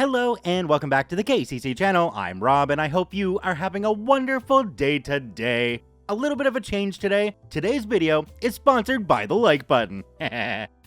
Hello and welcome back to the KCC channel. I'm Rob and I hope you are having a wonderful day today. A little bit of a change today. Today's video is sponsored by the like button.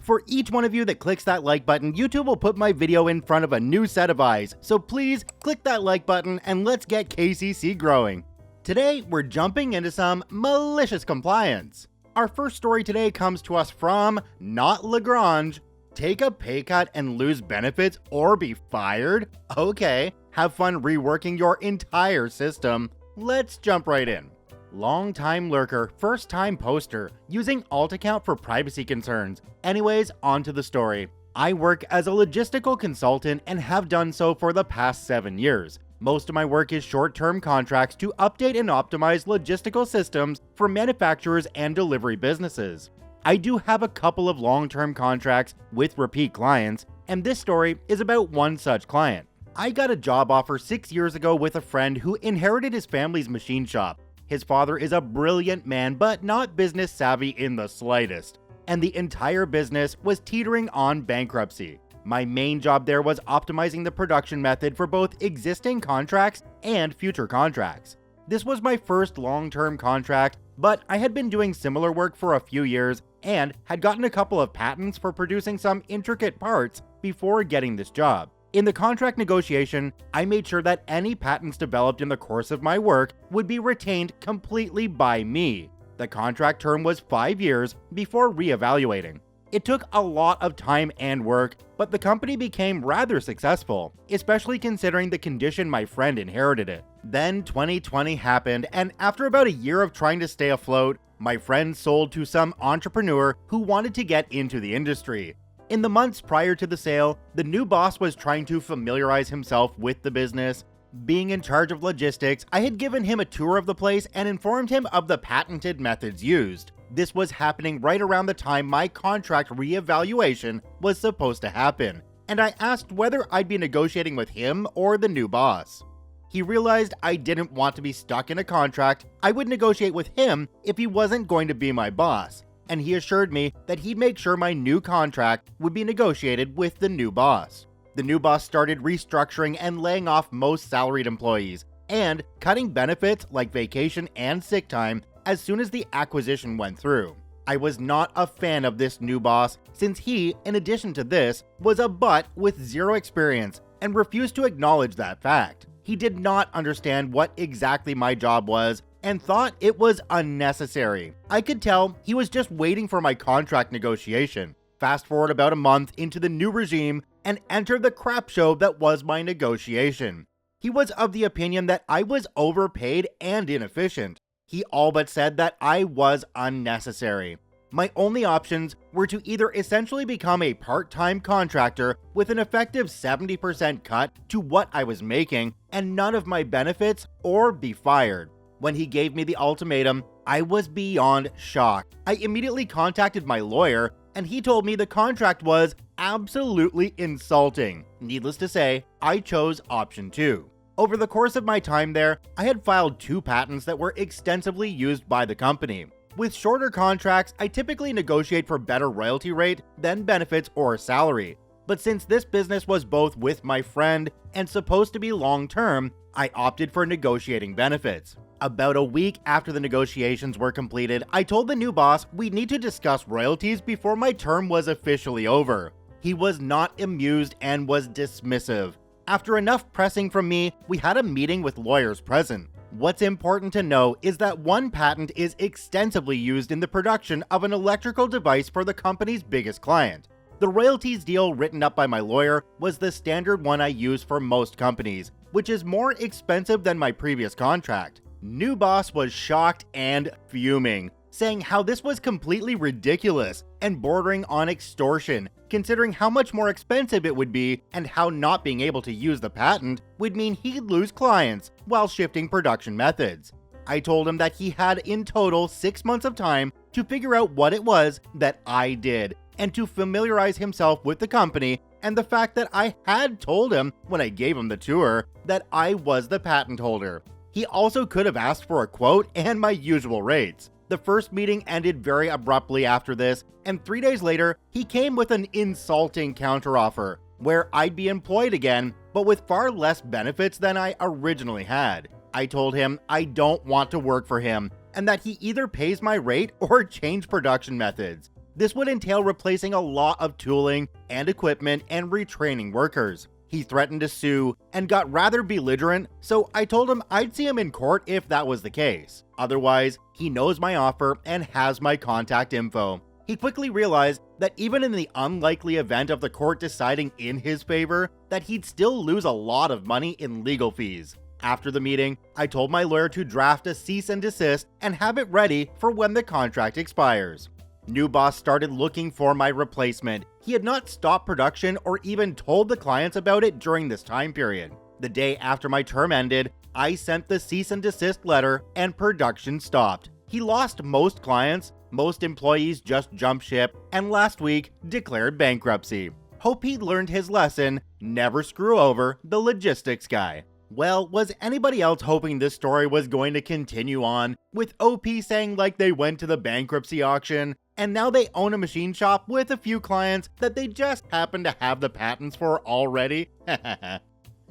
For each one of you that clicks that like button, YouTube will put my video in front of a new set of eyes. So please click that like button and let's get KCC growing. Today, we're jumping into some malicious compliance. Our first story today comes to us from Not Lagrange. Take a pay cut and lose benefits or be fired? Okay, have fun reworking your entire system. Let's jump right in. Long-time lurker, first-time poster, using alt account for privacy concerns. Anyways, on to the story. I work as a logistical consultant and have done so for the past 7 years. Most of my work is short-term contracts to update and optimize logistical systems for manufacturers and delivery businesses. I do have a couple of long-term contracts with repeat clients, and this story is about one such client. I got a job offer 6 years ago with a friend who inherited his family's machine shop. His father is a brilliant man, but not business savvy in the slightest, and the entire business was teetering on bankruptcy. My main job there was optimizing the production method for both existing contracts and future contracts. This was my first long-term contract, but I had been doing similar work for a few years and had gotten a couple of patents for producing some intricate parts before getting this job. In the contract negotiation, I made sure that any patents developed in the course of my work would be retained completely by me. The contract term was 5 years before reevaluating. It took a lot of time and work, but the company became rather successful, especially considering the condition my friend inherited it. Then 2020 happened, and after about a year of trying to stay afloat, my friend sold to some entrepreneur who wanted to get into the industry. In the months prior to the sale, the new boss was trying to familiarize himself with the business. Being in charge of logistics, I had given him a tour of the place and informed him of the patented methods used. This was happening right around the time my contract reevaluation was supposed to happen, and I asked whether I'd be negotiating with him or the new boss. He realized I didn't want to be stuck in a contract. I would negotiate with him if he wasn't going to be my boss, and he assured me that he'd make sure my new contract would be negotiated with the new boss. The new boss started restructuring and laying off most salaried employees, and cutting benefits like vacation and sick time as soon as the acquisition went through. I was not a fan of this new boss since he, in addition to this, was a butt with zero experience and refused to acknowledge that fact. He did not understand what exactly my job was and thought it was unnecessary. I could tell he was just waiting for my contract negotiation. Fast forward about a month into the new regime and enter the crap show that was my negotiation. He was of the opinion that I was overpaid and inefficient. He all but said that I was unnecessary. My only options were to either essentially become a part-time contractor with an effective 70% cut to what I was making and none of my benefits, or be fired. When he gave me the ultimatum, I was beyond shocked. I immediately contacted my lawyer and he told me the contract was absolutely insulting. Needless to say, I chose option 2. Over the course of my time there, I had filed 2 patents that were extensively used by the company. With shorter contracts, I typically negotiate for better royalty rate than benefits or salary. But since this business was both with my friend and supposed to be long-term, I opted for negotiating benefits. About a week after the negotiations were completed, I told the new boss we'd need to discuss royalties before my term was officially over. He was not amused and was dismissive. After enough pressing from me, we had a meeting with lawyers present. What's important to know is that one patent is extensively used in the production of an electrical device for the company's biggest client. The royalties deal written up by my lawyer was the standard one I use for most companies, which is more expensive than my previous contract. New boss was shocked and fuming, saying how this was completely ridiculous and bordering on extortion, considering how much more expensive it would be and how not being able to use the patent would mean he'd lose clients while shifting production methods. I told him that he had in total 6 months of time to figure out what it was that I did and to familiarize himself with the company and the fact that I had told him when I gave him the tour that I was the patent holder. He also could have asked for a quote and my usual rates. The first meeting ended very abruptly after this, and 3 days later, he came with an insulting counteroffer. where I'd be employed again, but with far less benefits than I originally had. I told him I don't want to work for him, and that he either pays my rate or change production methods. This would entail replacing a lot of tooling and equipment and retraining workers. He threatened to sue and got rather belligerent, so I told him I'd see him in court if that was the case. Otherwise, he knows my offer and has my contact info. He quickly realized that even in the unlikely event of the court deciding in his favor, that he'd still lose a lot of money in legal fees. After the meeting, I told my lawyer to draft a cease and desist and have it ready for when the contract expires. New boss started looking for my replacement. He had not stopped production or even told the clients about it during this time period. The day after my term ended, I sent the cease and desist letter and production stopped. He lost most clients, most employees just jumped ship, and last week declared bankruptcy. Hope he learned his lesson, never screw over the logistics guy. Well, was anybody else hoping this story was going to continue on, with OP saying like they went to the bankruptcy auction, and now they own a machine shop with a few clients that they just happen to have the patents for already?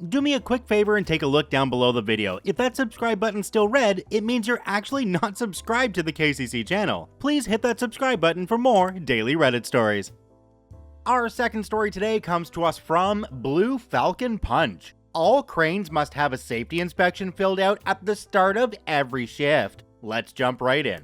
Do me a quick favor and take a look down below the video. If that subscribe button's still red, it means you're actually not subscribed to the KCC channel. Please hit that subscribe button for more daily Reddit stories. Our second story today comes to us from Blue Falcon Punch. All cranes must have a safety inspection filled out at the start of every shift. Let's jump right in.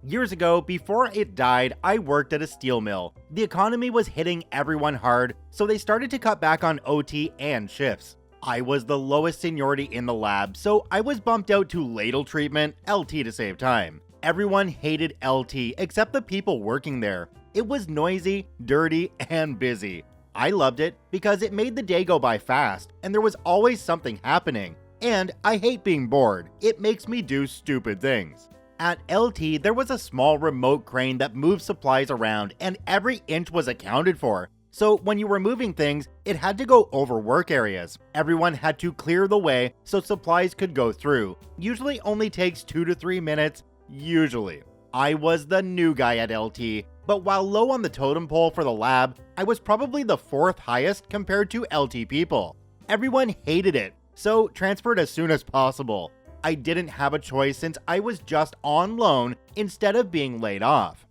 Years ago, before it died, I worked at a steel mill. The economy was hitting everyone hard, so they started to cut back on OT and shifts. I was the lowest seniority in the lab, so I was bumped out to ladle treatment, LT to save time. Everyone hated LT except the people working there. It was noisy, dirty, and busy. I loved it because it made the day go by fast, and there was always something happening. And I hate being bored. It makes me do stupid things. At LT, there was a small remote crane that moved supplies around, and every inch was accounted for. So when you were moving things, it had to go over work areas. Everyone had to clear the way so supplies could go through. Usually only takes 2 to 3 minutes, usually. I was the new guy at LT, but while low on the totem pole for the lab, I was probably the 4th highest compared to LT people. Everyone hated it, so transferred as soon as possible. I didn't have a choice since I was just on loan instead of being laid off.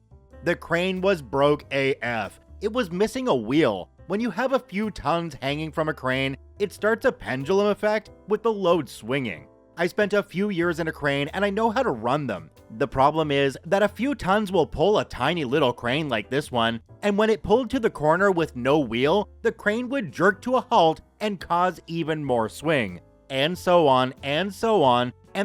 The crane was broke AF. It was missing a wheel. When you have a few tons hanging from a crane, it starts a pendulum effect with the load swinging. I spent a few years in a crane and I know how to run them. The problem is that a few tons will pull a tiny little crane like this one, and when it pulled to the corner with no wheel, the crane would jerk to a halt and cause even more swing. And so on, and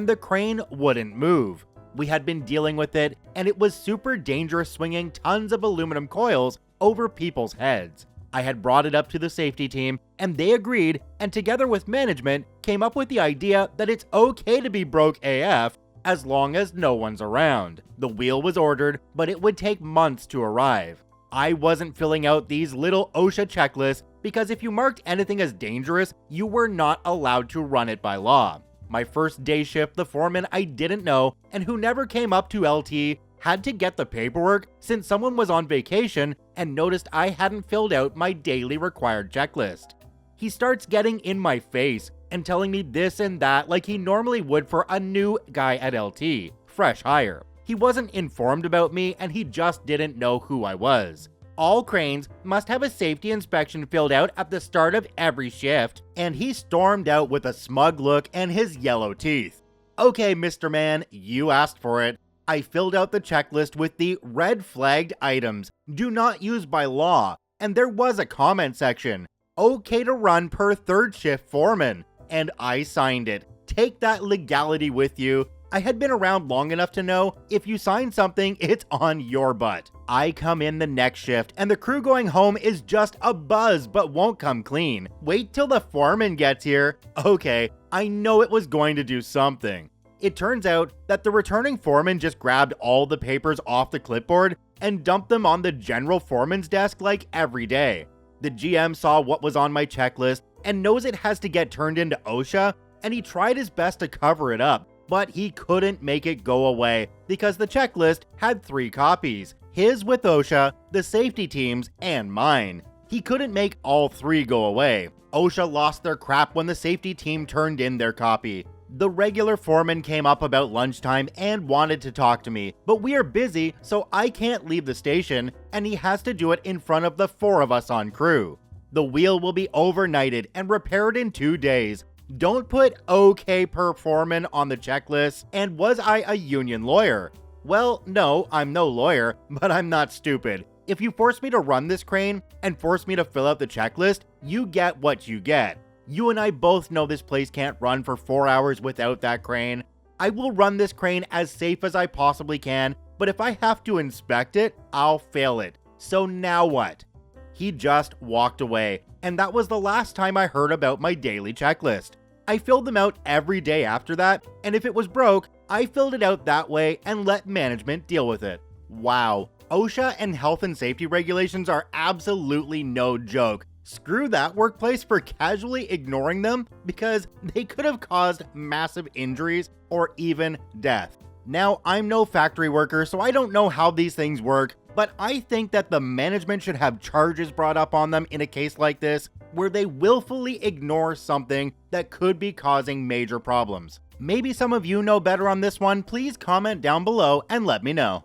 the crane wouldn't move. We had been dealing with it, and it was super dangerous swinging tons of aluminum coils over people's heads. I had brought it up to the safety team, and they agreed, and together with management, came up with the idea that it's okay to be broke AF as long as no one's around. The wheel was ordered, but it would take months to arrive. I wasn't filling out these little OSHA checklists because if you marked anything as dangerous, you were not allowed to run it by law. My first day shift, the foreman I didn't know and who never came up to LT had to get the paperwork since someone was on vacation and noticed I hadn't filled out my daily required checklist. He starts getting in my face and telling me this and that like he normally would for a new guy at LT, fresh hire. He wasn't informed about me and he just didn't know who I was. All cranes must have a safety inspection filled out at the start of every shift, and he stormed out with a smug look and his yellow teeth. Okay, Mr. Man, you asked for it. I filled out the checklist with the red flagged items, do not use by law, and there was a comment section, okay to run per third shift foreman, and I signed it. Take that legality with you. I had been around long enough to know if you sign something, it's on your butt. I come in the next shift and the crew going home is just a buzz but won't come clean. Wait till the foreman gets here. Okay, I know it was going to do something. It turns out that the returning foreman just grabbed all the papers off the clipboard and dumped them on the general foreman's desk like every day. The GM saw what was on my checklist and knows it has to get turned into OSHA, and he tried his best to cover it up, but he couldn't make it go away because the checklist had 3 copies, his with OSHA, the safety team's, and mine. he couldn't make all 3 go away. OSHA lost their crap when the safety team turned in their copy. The regular foreman came up about lunchtime and wanted to talk to me, but we are busy, so I can't leave the station, and he has to do it in front of the 4 of us on crew. The wheel will be overnighted and repaired in 2 days. Don't put OK per foreman on the checklist. And was I a union lawyer? Well, no, I'm no lawyer, but I'm not stupid. If you force me to run this crane and force me to fill out the checklist, you get what you get. You and I both know this place can't run for 4 hours without that crane. I will run this crane as safe as I possibly can, but if I have to inspect it, I'll fail it. So now what? He just walked away, and that was the last time I heard about my daily checklist. I filled them out every day after that, and if it was broke, I filled it out that way and let management deal with it. Wow, OSHA and health and safety regulations are absolutely no joke. Screw that workplace for casually ignoring them because they could have caused massive injuries or even death. Now, I'm no factory worker, so I don't know how these things work, but I think that the management should have charges brought up on them in a case like this, where they willfully ignore something that could be causing major problems. Maybe some of you know better on this one. Please comment down below and let me know.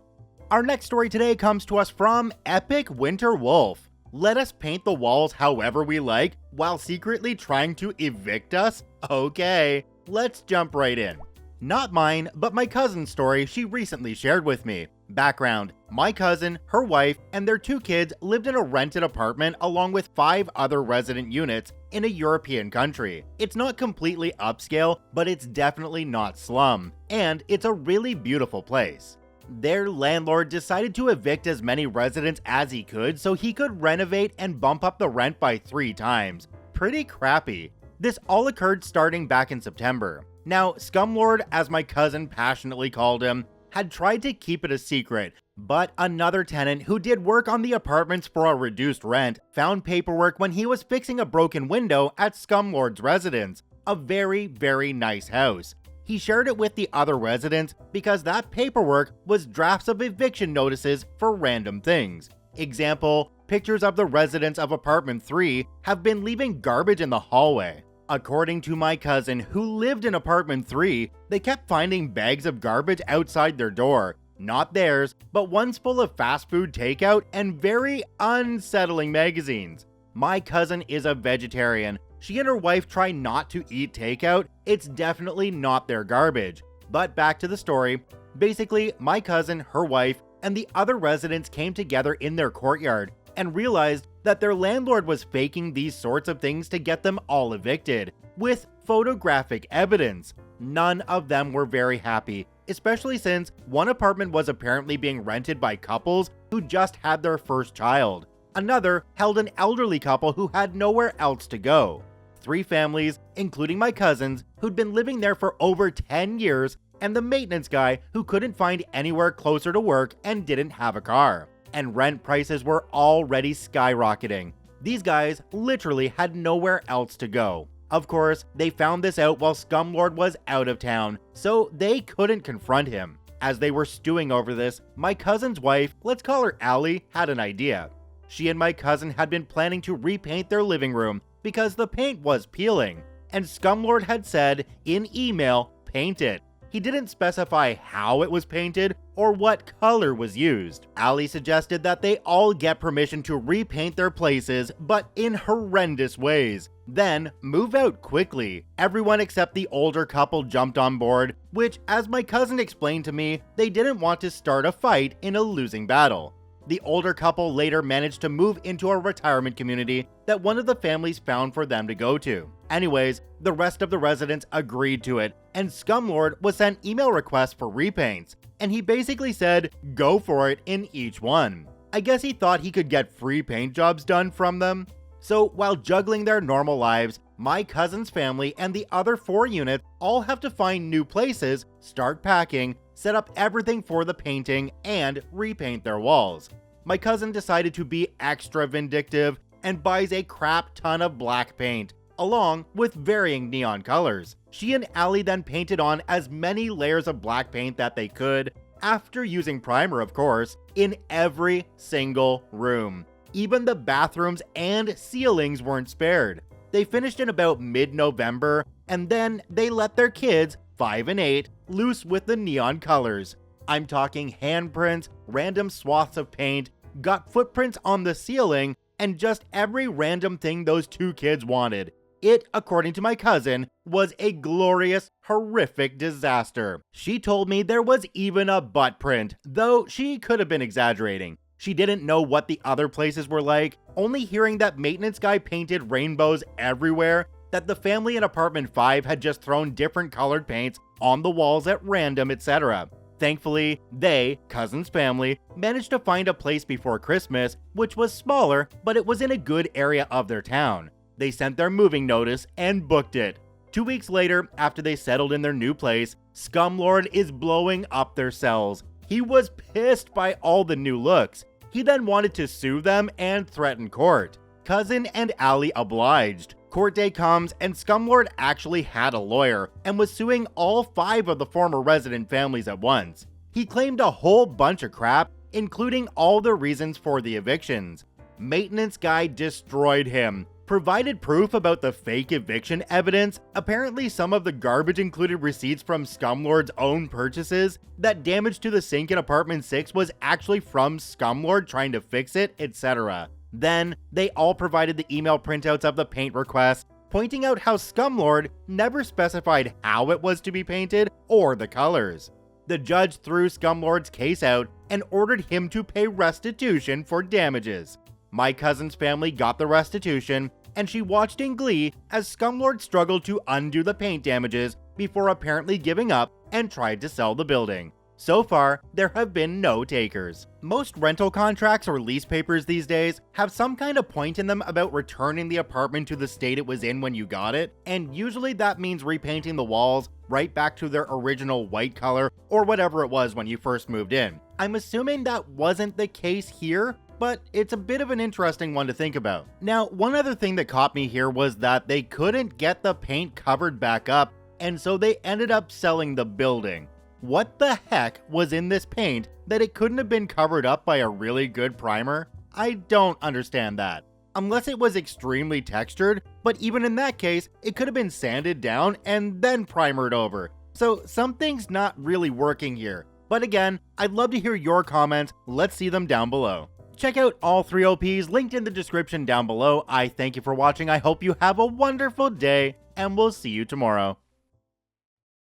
Our next story today comes to us from Epic Winter Wolf. Let us paint the walls however we like while secretly trying to evict us? Okay, let's jump right in. Not mine, but my cousin's story she recently shared with me. Background: my cousin, her wife, and their 2 kids lived in a rented apartment along with 5 other resident units in a European country. It's not completely upscale, but it's definitely not slum, and it's a really beautiful place. Their landlord decided to evict as many residents as he could so he could renovate and bump up the rent by 3 times. Pretty crappy. This all occurred starting back in September. Now, Scumlord, as my cousin passionately called him, had tried to keep it a secret, but another tenant who did work on the apartments for a reduced rent found paperwork when he was fixing a broken window at Scumlord's residence, a very, very nice house. He shared it with the other residents because that paperwork was drafts of eviction notices for random things. Example, pictures of the residents of apartment 3 have been leaving garbage in the hallway. According to my cousin who lived in apartment 3, they kept finding bags of garbage outside their door. Not theirs, but ones full of fast food takeout and very unsettling magazines. My cousin is a vegetarian. She and her wife try not to eat takeout. It's definitely not their garbage. But back to the story. Basically, my cousin, her wife, and the other residents came together in their courtyard and realized that their landlord was faking these sorts of things to get them all evicted, with photographic evidence. None of them were very happy, especially since one apartment was apparently being rented by couples who just had their first child. Another held an elderly couple who had nowhere else to go. 3 families, including my cousins, who'd been living there for over 10 years, and the maintenance guy who couldn't find anywhere closer to work and didn't have a car. And rent prices were already skyrocketing. These guys literally had nowhere else to go. Of course, they found this out while Scumlord was out of town, so they couldn't confront him. As they were stewing over this, my cousin's wife, let's call her Allie, had an idea. She and my cousin had been planning to repaint their living room because the paint was peeling, and Scumlord had said in email, paint it. He didn't specify how it was painted or what color was used. Allie suggested that they all get permission to repaint their places, but in horrendous ways. Then move out quickly. Everyone except the older couple jumped on board, which, as my cousin explained to me, they didn't want to start a fight in a losing battle. The older couple later managed to move into a retirement community that one of the families found for them to go to. Anyways, the rest of the residents agreed to it, and Scumlord was sent email requests for repaints, and he basically said, go for it in each one. I guess he thought he could get free paint jobs done from them. So while juggling their normal lives, my cousin's family and the other 4 units all have to find new places, start packing, set up everything for the painting, and repaint their walls. My cousin decided to be extra vindictive and buys a crap ton of black paint, along with varying neon colors. She and Allie then painted on as many layers of black paint that they could, after using primer of course, in every single room. Even the bathrooms and ceilings weren't spared. They finished in about mid-November, and then they let their kids, 5 and 8, loose with the neon colors. I'm talking handprints, random swaths of paint, got footprints on the ceiling, and just every random thing those two kids wanted. It, according to my cousin, was a glorious, horrific disaster. She told me there was even a butt print, though she could have been exaggerating. She didn't know what the other places were like, only hearing that maintenance guy painted rainbows everywhere, that the family in apartment 5 had just thrown different colored paints on the walls at random, etc. Thankfully, they, cousin's family, managed to find a place before Christmas, which was smaller, but it was in a good area of their town. They sent their moving notice and booked it. 2 weeks later, after they settled in their new place, Scumlord is blowing up their cells. He was pissed by all the new looks. He then wanted to sue them and threaten court. Cousin and Allie obliged. Court day comes and Scumlord actually had a lawyer and was suing all 5 of the former resident families at once. He claimed a whole bunch of crap, including all the reasons for the evictions. Maintenance guy destroyed him. Provided proof about the fake eviction evidence. Apparently some of the garbage included receipts from Scumlord's own purchases. That damage to the sink in apartment 6 was actually from Scumlord trying to fix it, etc. Then, they all provided the email printouts of the paint requests, pointing out how Scumlord never specified how it was to be painted or the colors. The judge threw Scumlord's case out and ordered him to pay restitution for damages. My cousin's family got the restitution, and she watched in glee as Scumlord struggled to undo the paint damages before apparently giving up and tried to sell the building. So far, there have been no takers. Most rental contracts or lease papers these days have some kind of point in them about returning the apartment to the state it was in when you got it, and usually that means repainting the walls right back to their original white color or whatever it was when you first moved in. I'm assuming that wasn't the case here, but it's a bit of an interesting one to think about. Now, one other thing that caught me here was that they couldn't get the paint covered back up, and so they ended up selling the building. What the heck was in this paint that it couldn't have been covered up by a really good primer? I don't understand that. Unless it was extremely textured, but even in that case, it could have been sanded down and then primered over. So something's not really working here. But again, I'd love to hear your comments. Let's see them down below. Check out all 3 OPs linked in the description down below. I thank you for watching. I hope you have a wonderful day, and we'll see you tomorrow.